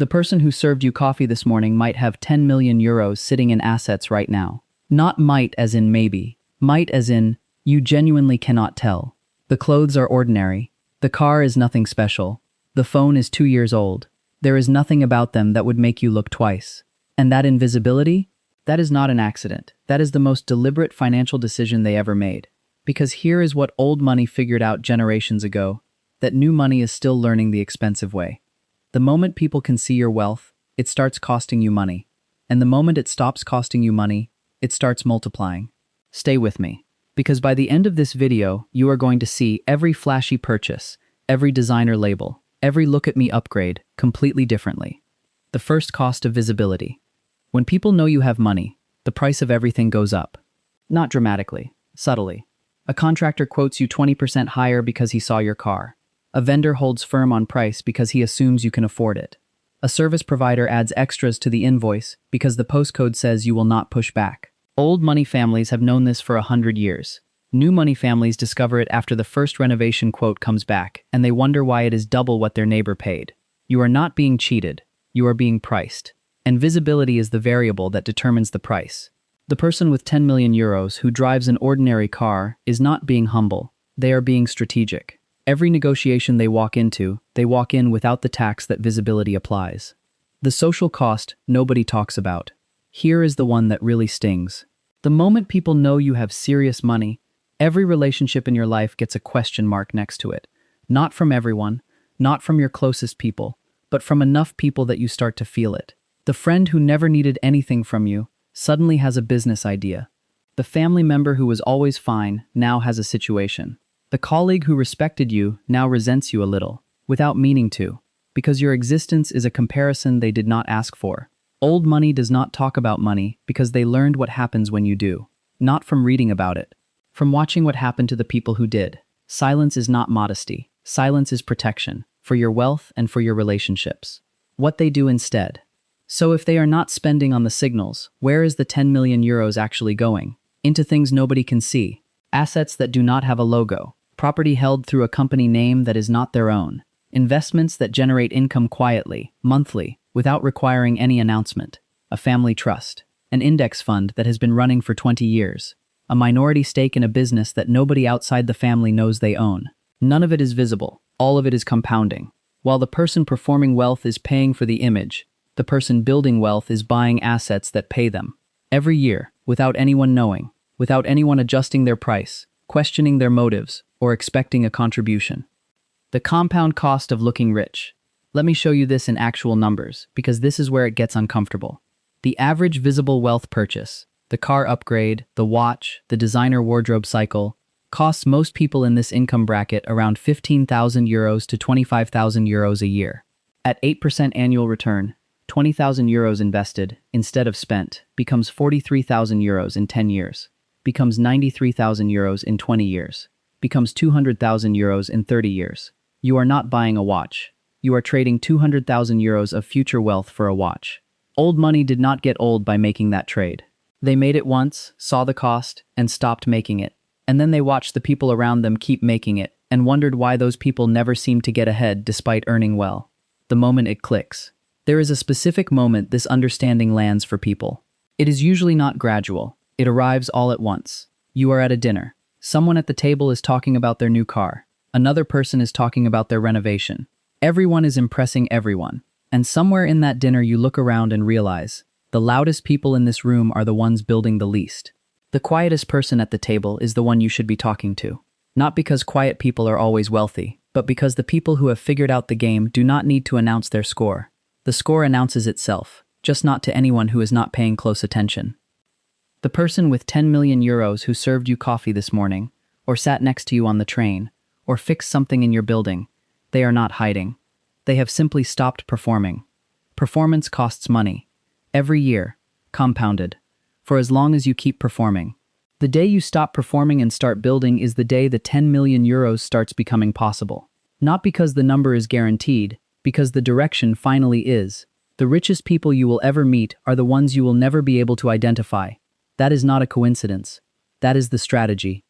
The person who served you coffee this morning might have 10 million euros sitting in assets right now. Not might as in maybe. Might as in, you genuinely cannot tell. The clothes are ordinary. The car is nothing special. The phone is 2 years old. There is nothing about them that would make you look twice. And that invisibility? That is not an accident. That is the most deliberate financial decision they ever made. Because here is what old money figured out generations ago, that new money is still learning the expensive way. The moment people can see your wealth, it starts costing you money. And the moment it stops costing you money, it starts multiplying. Stay with me, because by the end of this video, you are going to see every flashy purchase, every designer label, every look at me upgrade completely differently. The first cost of visibility. When people know you have money, the price of everything goes up. Not dramatically, subtly. A contractor quotes you 20% higher because he saw your car. A vendor holds firm on price because he assumes you can afford it. A service provider adds extras to the invoice because the postcode says you will not push back. Old money families have known this for 100 years. New money families discover it after the first renovation quote comes back, and they wonder why it is double what their neighbor paid. You are not being cheated. You are being priced. And visibility is the variable that determines the price. The person with 10 million euros who drives an ordinary car is not being humble. They are being strategic. Every negotiation they walk in without the tax that visibility applies. The social cost nobody talks about. Here is the one that really stings. The moment people know you have serious money, every relationship in your life gets a question mark next to it. Not from everyone, not from your closest people, but from enough people that you start to feel it. The friend who never needed anything from you suddenly has a business idea. The family member who was always fine now has a situation. The colleague who respected you now resents you a little, without meaning to, because your existence is a comparison they did not ask for. Old money does not talk about money because they learned what happens when you do, not from reading about it, from watching what happened to the people who did. Silence is not modesty. Silence is protection, for your wealth and for your relationships. What they do instead. So if they are not spending on the signals, where is the 10 million euros actually going? Into things nobody can see. Assets that do not have a logo. Property held through a company name that is not their own. Investments that generate income quietly, monthly, without requiring any announcement. A family trust. An index fund that has been running for 20 years. A minority stake in a business that nobody outside the family knows they own. None of it is visible. All of it is compounding. While the person performing wealth is paying for the image, the person building wealth is buying assets that pay them. Every year, without anyone knowing, without anyone adjusting their price, questioning their motives, or expecting a contribution. The compound cost of looking rich. Let me show you this in actual numbers, because this is where it gets uncomfortable. The average visible wealth purchase, the car upgrade, the watch, the designer wardrobe cycle, costs most people in this income bracket around 15,000 euros to 25,000 euros a year. At 8% annual return, 20,000 euros invested, instead of spent, becomes 43,000 euros in 10 years, becomes 93,000 euros in 20 years, becomes 200,000 euros in 30 years. You are not buying a watch. You are trading 200,000 euros of future wealth for a watch. Old money did not get old by making that trade. They made it once, saw the cost, and stopped making it. And then they watched the people around them keep making it, and wondered why those people never seemed to get ahead despite earning well. The moment it clicks. There is a specific moment this understanding lands for people. It is usually not gradual. It arrives all at once. You are at a dinner. Someone at the table is talking about their new car. Another person is talking about their renovation. Everyone is impressing everyone. And somewhere in that dinner you look around and realize, the loudest people in this room are the ones building the least. The quietest person at the table is the one you should be talking to. Not because quiet people are always wealthy, but because the people who have figured out the game do not need to announce their score. The score announces itself, just not to anyone who is not paying close attention. The person with 10 million euros who served you coffee this morning, or sat next to you on the train, or fixed something in your building, they are not hiding. They have simply stopped performing. Performance costs money. Every year, compounded. For as long as you keep performing. The day you stop performing and start building is the day the 10 million euros starts becoming possible. Not because the number is guaranteed, because the direction finally is. The richest people you will ever meet are the ones you will never be able to identify. That is not a coincidence. That is the strategy.